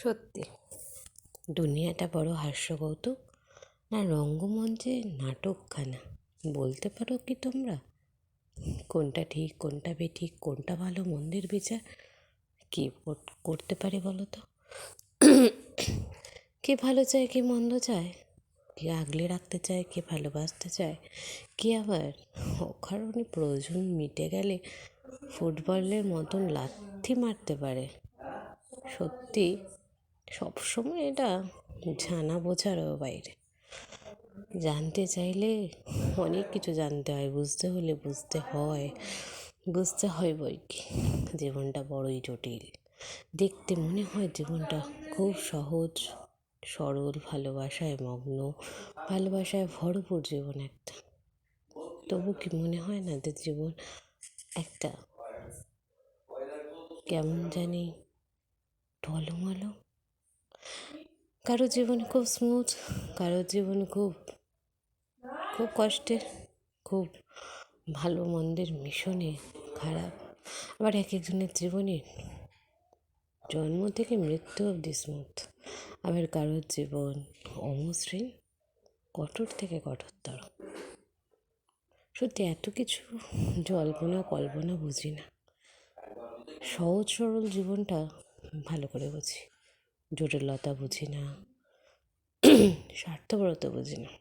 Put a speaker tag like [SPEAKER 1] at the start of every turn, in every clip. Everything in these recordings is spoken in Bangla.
[SPEAKER 1] সত্যি দুনিয়াটা বড় হাস্যকৌতুক, না রঙ্গমঞ্চে নাটকখানা। বলতে পারো কি তোমরা কোনটা ঠিক কোনটা বেঠিক, কোনটা ভালো মন্দের বিচার কে করতে পারে বলো তো? কে ভালো চায়, কে মন্দ চায়, কে আগলে রাখতে চায়, কে ভালোবাসতে চায়, কে আবার অকারণে প্রয়োজন মিটে গেলে ফুটবলের মতন লাথি মারতে পারে। সত্যি সবসময় এটা জানা বোঝারও বাইরে। জানতে চাইলে অনেক কিছু জানতে হয়, বুঝতে হলে বুঝতে হয় বই কি। জীবনটা বড়ই জটিল। দেখতে মনে হয় জীবনটা খুব সহজ সরল, ভালোবাসায় মগ্ন, ভালোবাসায় ভরপুর জীবন একটা। তবু কি মনে হয় না যে জীবন একটা কেমন জানি টলমলো? কারো জীবন খুব স্মুথ, কারো জীবন খুব খুব কষ্টের, খুব ভালো মন্দের মিশনে খারাপ। আবার এক একজনের জীবনে জন্ম থেকে মৃত্যু অবধি স্মুথ। আবার কারোর জীবন অমসৃণ, কঠোর থেকে কঠোরতর। সত্যি এত কিছু জল্পনা কল্পনা বুঝি না, সহজ সরল জীবনটা ভালো করে বুঝি। জটিলতা বুঝি না, স্বার্থপরতা বুঝি না।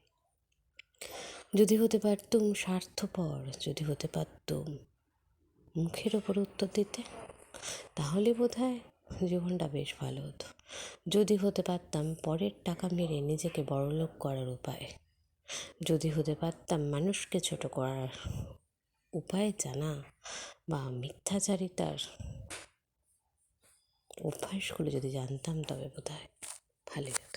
[SPEAKER 1] যদি হতে পারতুম স্বার্থপর, যদি হতে পারতুম মুখের ওপর উত্তর দিতে, তাহলে বোধহয় জীবনটা বেশ ভালো হতো। যদি হতে পারতাম পরের টাকা মেরে নিজেকে বড়লোক করার উপায়, যদি হতে পারতাম মানুষকে ছোট করার উপায় জানা বা মিথ্যাচারিতার অভ্যাসগুলো যদি জানতাম, তবে বোধহয় ভালোই হতো।